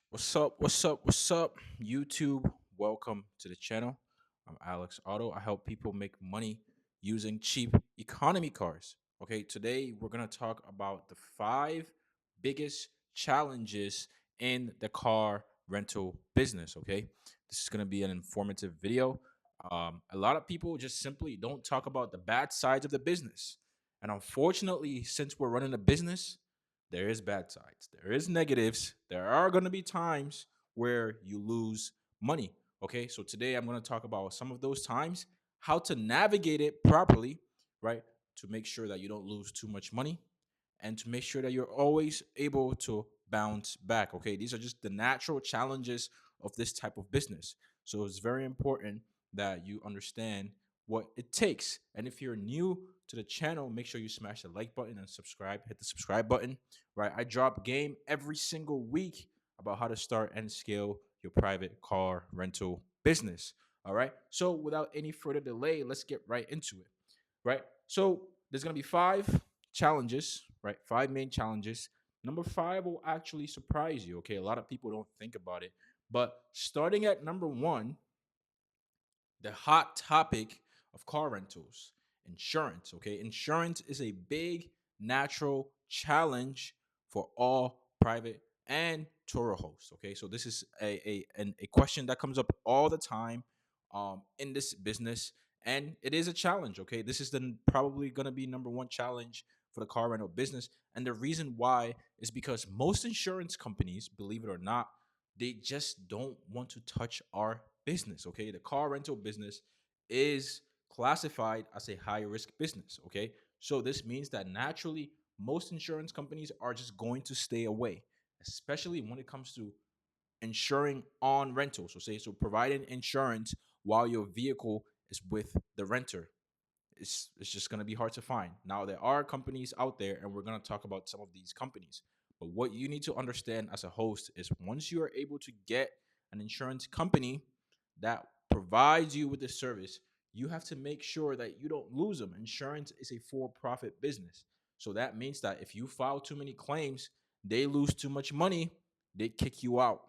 What's up? What's up? What's up? YouTube, welcome to the channel. I'm Alex Auto. I help people make money using cheap economy cars. Okay, today we're going to talk about the five biggest challenges in the car rental business. Okay, this is going to be an informative video. A lot of people just simply don't talk about the bad sides of the business. And unfortunately, since we're running a business, there is bad sides, there is negatives, there are going to be times where you lose money. Okay, so today I'm going to talk about some of those times, how to navigate it properly, right, to make sure that you don't lose too much money and to make sure that you're always able to bounce back. Okay, these are just the natural challenges of this type of business. So it's very important that you understand what it takes. And if you're new to the channel, make sure you smash the like button and subscribe. Hit the subscribe button, right? I drop game every single week about how to start and scale your private car rental business. All right. So without any further delay, let's get right into it. Right. So there's gonna be five challenges, right? Five main challenges. Number five will actually surprise you. Okay. A lot of people don't think about it. But starting at number one, the hot topic of car rentals, insurance. Okay, insurance is a big natural challenge for all private and tour hosts. Okay, so this is a question that comes up all the time in this business, and it is a challenge. Okay, this is the probably going to be number one challenge for the car rental business, and the reason why is because most insurance companies, believe it or not, they just don't want to touch our business. Okay, the car rental business is classified as a high risk business. Okay, so this means that naturally most insurance companies are just going to stay away, especially when it comes to insuring on rental. So providing insurance while your vehicle is with the renter. It's just going to be hard to find. Now there are companies out there, and we're going to talk about some of these companies. But what you need to understand as a host is once you are able to get an insurance company that provides you with the service, you have to make sure that you don't lose them. Insurance is a for-profit business. So that means that if you file too many claims, they lose too much money, they kick you out.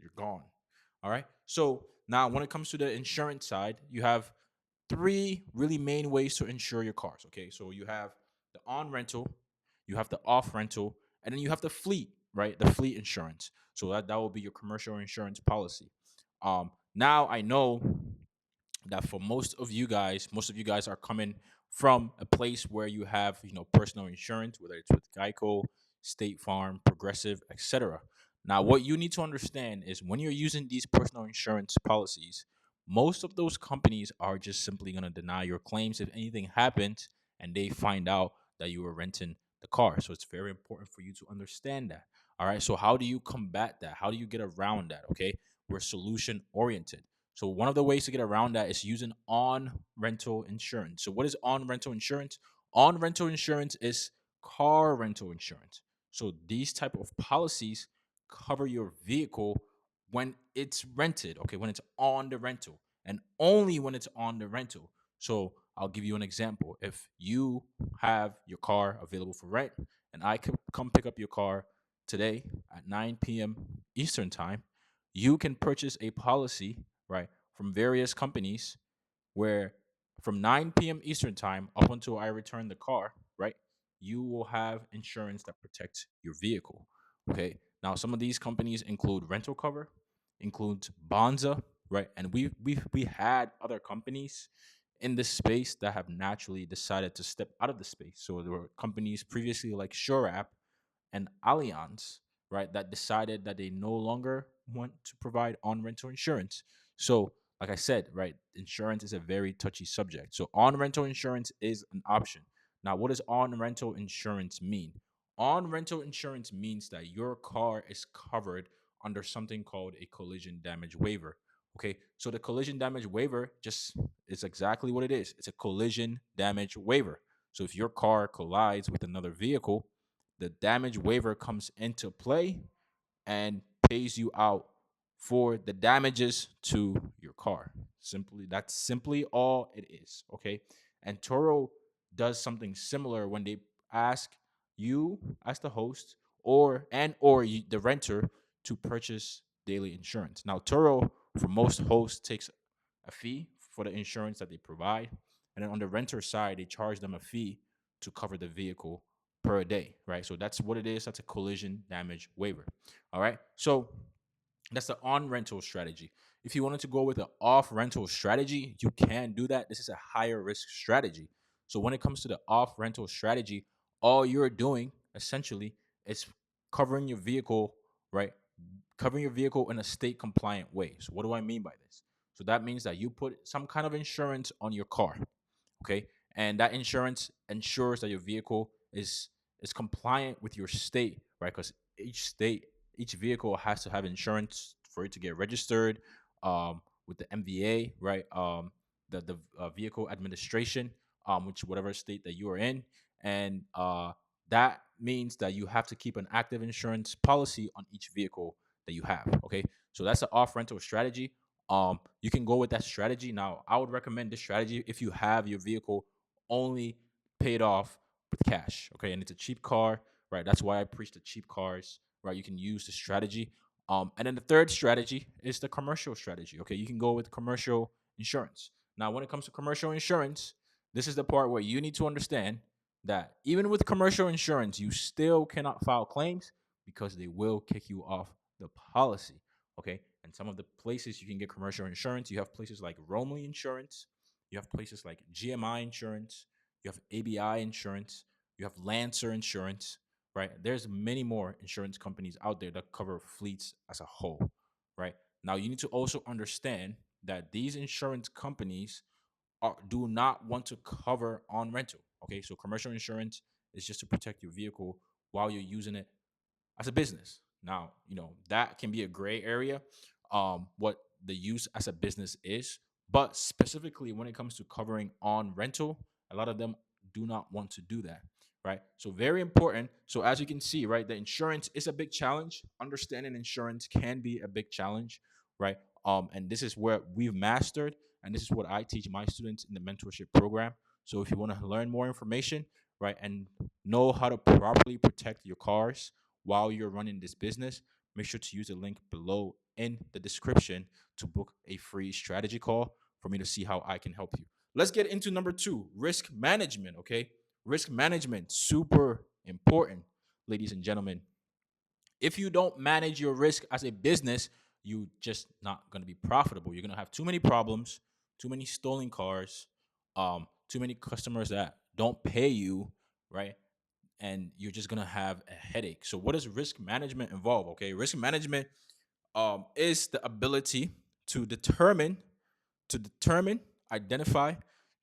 You're gone. All right. So now when it comes to the insurance side, you have three really main ways to insure your cars. Okay, so you have the on rental, you have the off rental, and then you have the fleet, right? The fleet insurance. So that will be your commercial insurance policy. Now I know that for most of you guys are coming from a place where you have personal insurance, whether it's with Geico, State Farm, Progressive, etc. Now, what you need to understand is when you're using these personal insurance policies, most of those companies are just simply going to deny your claims if anything happens and they find out that you were renting the car. So it's very important for you to understand that. All right. So how do you combat that? How do you get around that? Okay. We're solution oriented. So one of the ways to get around that is using on rental insurance. So what is on rental insurance? On rental insurance is car rental insurance. So these type of policies cover your vehicle when it's rented, okay, when it's on the rental and only when it's on the rental. So I'll give you an example. If you have your car available for rent and I could come pick up your car today at 9 p.m. Eastern time, you can purchase a policy, right, from various companies where from 9 p.m. Eastern time up until I return the car, right, you will have insurance that protects your vehicle. Okay. Now, some of these companies include rental cover, includes Bonza, right, and we had other companies in this space that have naturally decided to step out of the space. So there were companies previously like SureApp and Allianz, right, that decided that they no longer want to provide on rental insurance. So, like I said, right, insurance is a very touchy subject. So, on rental insurance is an option. Now, what does on rental insurance mean? On rental insurance means that your car is covered under something called a collision damage waiver. Okay, so the collision damage waiver just is exactly what it is. It's a collision damage waiver. So if your car collides with another vehicle, the damage waiver comes into play and pays you out for the damages to your car. Simply, that's simply all it is. Okay. And Toro does something similar when they ask you as the host or the renter to purchase daily insurance. Now, Turo, for most hosts, takes a fee for the insurance that they provide. And then on the renter side, they charge them a fee to cover the vehicle per day, right? So that's what it is. That's a collision damage waiver. All right. So that's the on rental strategy. If you wanted to go with an off rental strategy, you can do that. This is a higher risk strategy. So when it comes to the off rental strategy, all you're doing essentially is covering your vehicle, right? Covering your vehicle in a state compliant way. So what do I mean by this? So that means that you put some kind of insurance on your car, okay? And that insurance ensures that your vehicle is compliant with your state, right? Because each vehicle has to have insurance for it to get registered with the MVA, right? The vehicle administration, which whatever state that you are in, and that means that you have to keep an active insurance policy on each vehicle that you have. Okay, so that's an off rental strategy. You can go with that strategy. Now, I would recommend this strategy if you have your vehicle only paid off with cash. Okay, and it's a cheap car, right? That's why I preach the cheap cars, right? You can use the strategy. And then the third strategy is the commercial strategy. Okay, you can go with commercial insurance. Now, when it comes to commercial insurance, this is the part where you need to understand that even with commercial insurance, you still cannot file claims because they will kick you off the policy. Okay, and some of the places you can get commercial insurance, you have places like Romley Insurance, you have places like GMI Insurance, you have ABI Insurance, you have Lancer Insurance, right? There's many more insurance companies out there that cover fleets as a whole, right? Now, you need to also understand that these insurance companies do not want to cover on rental. Okay, so commercial insurance is just to protect your vehicle while you're using it as a business. Now, that can be a gray area, what the use as a business is, but specifically when it comes to covering on rental, a lot of them do not want to do that, right? So very important. So as you can see, right, the insurance is a big challenge. Understanding insurance can be a big challenge, right? And this is where we've mastered, and this is what I teach my students in the mentorship program. So if you want to learn more information, right, and know how to properly protect your cars while you're running this business, make sure to use the link below in the description to book a free strategy call for me to see how I can help you. Let's get into number 2, risk management. Okay, risk management, super important, ladies and gentlemen. If you don't manage your risk as a business, you just not going to be profitable. You're going to have too many problems, too many stolen cars, too many customers that don't pay you, right? And you're just gonna have a headache. So what does risk management involve? Okay, risk management is the ability to determine, identify,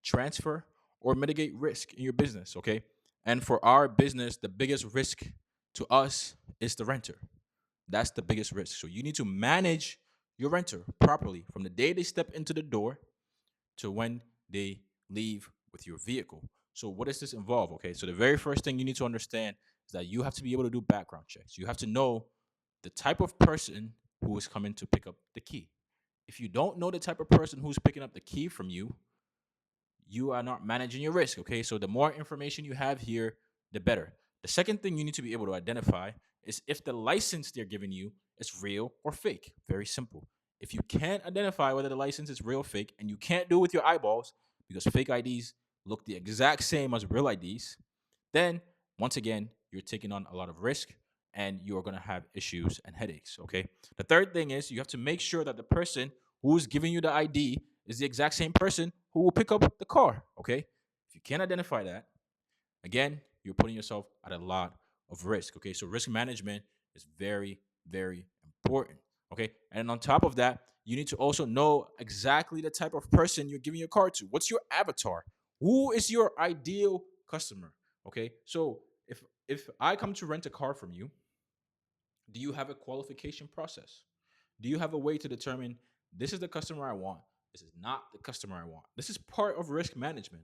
transfer, or mitigate risk in your business. Okay, and for our business, the biggest risk to us is the renter. That's the biggest risk. So you need to manage your renter properly from the day they step into the door to when they leave with your vehicle. So what does this involve? Okay, so the very first thing you need to understand is that you have to be able to do background checks. You have to know the type of person who is coming to pick up the key. If you don't know the type of person who's picking up the key from you, you are not managing your risk. Okay, so the more information you have here, the better. The second thing you need to be able to identify is if the license they're giving you is real or fake. Very simple. If you can't identify whether the license is real or fake, and you can't do it with your eyeballs because fake IDs look the exact same as real IDs, then once again, you're taking on a lot of risk and you're going to have issues and headaches. Okay. The third thing is you have to make sure that the person who's giving you the ID is the exact same person who will pick up the car. Okay. If you can't identify that, again, you're putting yourself at a lot of risk. Okay. So risk management is very, very important. Okay. And on top of that, you need to also know exactly the type of person you're giving your car to. What's your avatar? Who is your ideal customer? Okay. So if I come to rent a car from you, do you have a qualification process? Do you have a way to determine this is the customer I want? This is not the customer I want. This is part of risk management.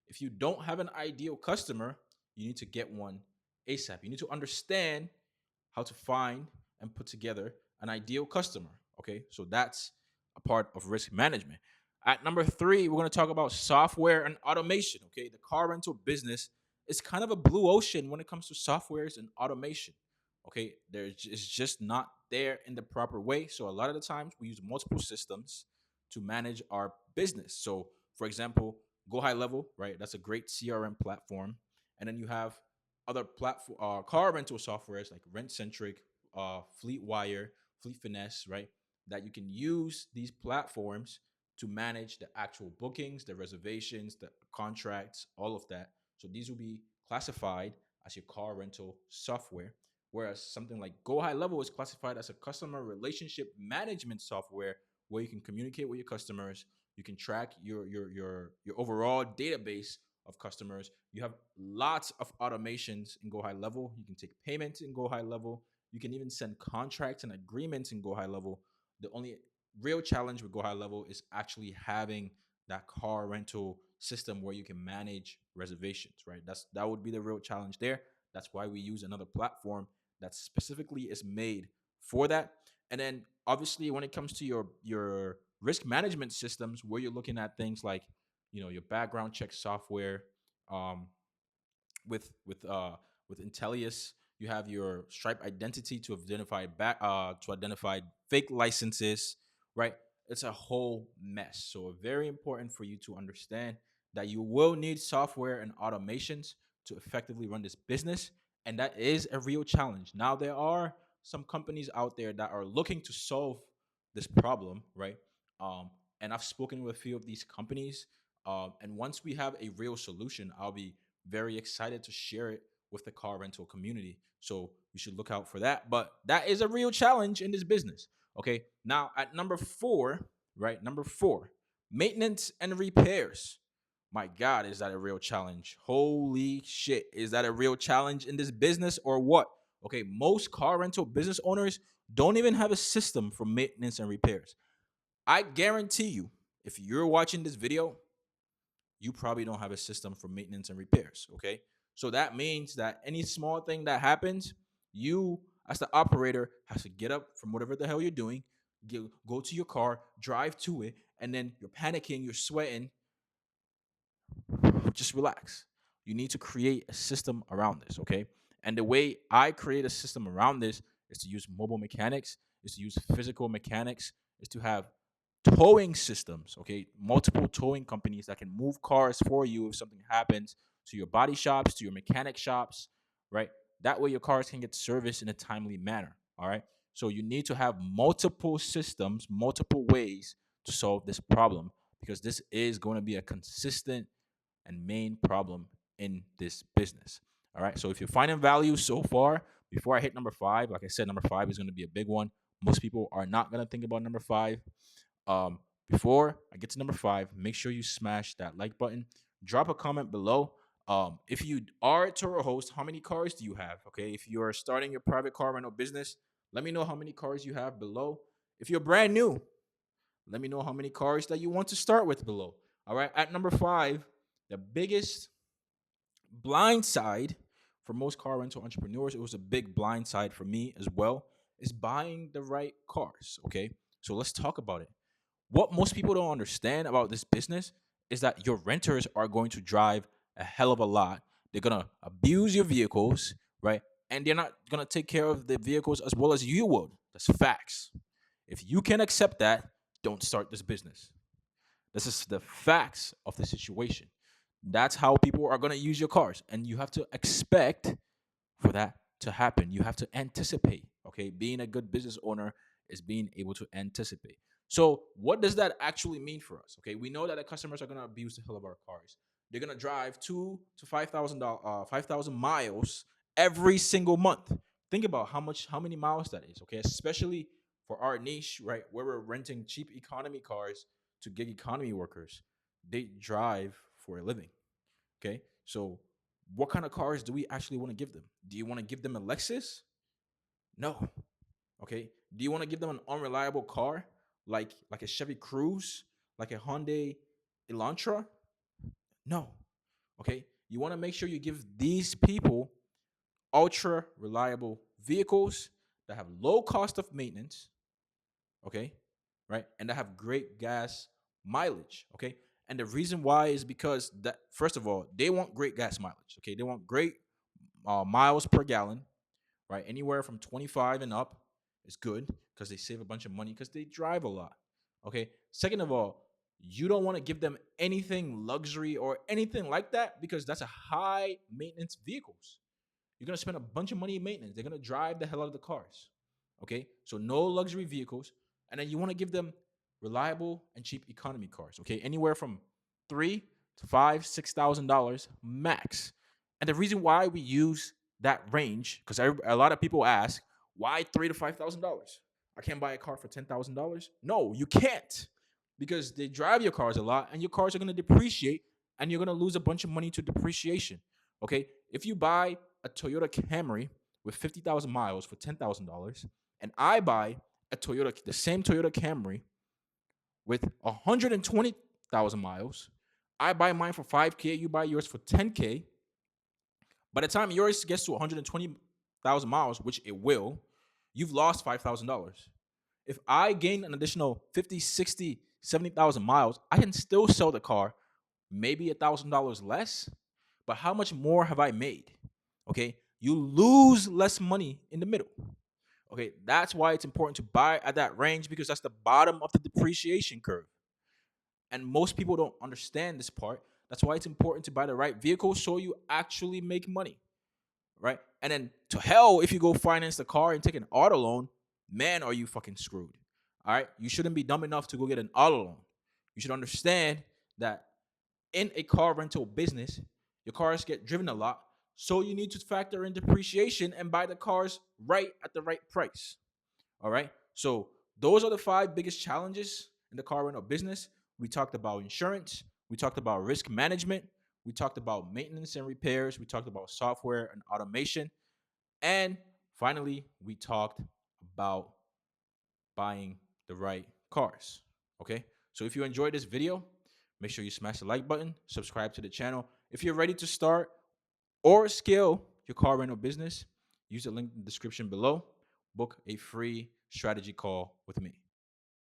If you don't have an ideal customer, you need to get one ASAP. You need to understand how to find and put together an ideal customer. Okay, so that's a part of risk management. At number 3, we're going to talk about software and automation. Okay, the car rental business is kind of a blue ocean when it comes to softwares and automation. Okay, it's just not there in the proper way. So a lot of the times we use multiple systems to manage our business. So for example, Go High Level, right? That's a great CRM platform. And then you have other platform car rental softwares like Rent Centric, Fleetwire, Fleet Finesse, right? That you can use these platforms to manage the actual bookings, the reservations, the contracts, all of that. So these will be classified as your car rental software. Whereas something like Go High Level is classified as a customer relationship management software where you can communicate with your customers, you can track your overall database of customers. You have lots of automations in Go High Level. You can take payments in Go High Level. You can even send contracts and agreements in Go High Level. The only real challenge with Go High Level is actually having that car rental system where you can manage reservations, right? That would be the real challenge there. That's why we use another platform that specifically is made for that. And then obviously when it comes to your risk management systems, where you're looking at things like, your background check software, um, with Intellius, you have your Stripe identity to identify fake licenses, right? It's a whole mess. So very important for you to understand that you will need software and automations to effectively run this business, and that is a real challenge. Now there are some companies out there that are looking to solve this problem, right? Um, and I've spoken with a few of these companies. And once we have a real solution, I'll be very excited to share it with the car rental community. So you should look out for that. But that is a real challenge in this business. Okay. Now at number four, right? Number four, maintenance and repairs. My God, is that a real challenge? Holy shit. Is that a real challenge in this business or what? Okay. Most car rental business owners don't even have a system for maintenance and repairs. I guarantee you, if you're watching this video, you probably don't have a system for maintenance and repairs. Okay. So that means that any small thing that happens, you as the operator has to get up from whatever the hell you're doing, go to your car, drive to it, and then you're panicking, you're sweating. Just relax. You need to create a system around this. Okay. And the way I create a system around this is to use mobile mechanics, is to use physical mechanics, is to have towing systems, okay? Multiple towing companies that can move cars for you if something happens to your body shops, to your mechanic shops, right? That way your cars can get serviced in a timely manner, all right? So you need to have multiple systems, multiple ways to solve this problem because this is going to be a consistent and main problem in this business. All right. So if you're finding value so far, before I hit number five, like I said, number five is going to be a big one. Most people are not going to think about number five. Um, Before I get to number five, make sure you smash that like button. Drop a comment below. If you are a Turo host, how many cars do you have? Okay. If you are starting your private car rental business, let me know how many cars you have below. If you're brand new, let me know how many cars that you want to start with below. All right. At number five, the biggest blind side for most car rental entrepreneurs, it was a big blind side for me as well, is buying the right cars. Okay. So let's talk about it. What most people don't understand about this business is that your renters are going to drive a hell of a lot. They're going to abuse your vehicles, right? And they're not going to take care of the vehicles as well as you would. That's facts. If you can accept that, don't start this business. This is the facts of the situation. That's how people are going to use your cars. And you have to expect for that to happen. You have to anticipate. Okay. Being a good business owner is being able to anticipate. So, what does that actually mean for us? Okay. We know that the customers are going to abuse the hell of our cars. They're going to drive 5,000 miles every single month. Think about how many miles that is. Okay. Especially for our niche, right? Where we're renting cheap economy cars to gig economy workers. They drive for a living. Okay. So, what kind of cars do we actually want to give them? Do you want to give them a Lexus? No. Okay. Do you want to give them an unreliable car like a Chevy Cruze, like a Hyundai Elantra? No. Okay. You want to make sure you give these people ultra reliable vehicles that have low cost of maintenance, okay? Right? And that have great gas mileage, okay? And the reason why is because that first of all, they want great gas mileage, okay? They want great miles per gallon, right? Anywhere from 25 and up. is good because they save a bunch of money because they drive a lot. Okay. Second of all, you don't want to give them anything luxury or anything like that because that's a high maintenance vehicles. You're gonna spend a bunch of money in maintenance. They're gonna drive the hell out of the cars. Okay, so no luxury vehicles, and then you want to give them reliable and cheap economy cars. Okay, anywhere from 3 to 5, $6,000 max. And the reason why we use that range, because a lot of people ask, why $3 to 5,000? I can't buy a car for $10,000. No, you can't, because they drive your cars a lot, and your cars are gonna depreciate, and you're gonna lose a bunch of money to depreciation. Okay, if you buy a Toyota Camry with 50,000 miles for $10,000, and I buy the same Toyota Camry with 120,000 miles, I buy mine for 5K, you buy yours for 10K. By the time yours gets to 120,000 miles, which it will, you've lost $5,000. If I gain an additional 50, 60, 70,000 miles, I can still sell the car, maybe $1,000 less, but how much more have I made? Okay, you lose less money in the middle. Okay, that's why it's important to buy at that range, because that's the bottom of the depreciation curve. And most people don't understand this part. That's why it's important to buy the right vehicle so you actually make money, right? And then to hell if you go finance the car and take an auto loan, man, are you fucking screwed. All right, you shouldn't be dumb enough to go get an auto loan. You should understand that in a car rental business, your cars get driven a lot, so you need to factor in depreciation and buy the cars right at the right price. All right. So those are the 5 biggest challenges in the car rental business. We talked about insurance. We talked about risk management. We talked about maintenance and repairs. We talked about software and automation. And finally, we talked about buying the right cars. Okay. So if you enjoyed this video, make sure you smash the like button, subscribe to the channel. If you're ready to start or scale your car rental business, use the link in the description below. Book a free strategy call with me.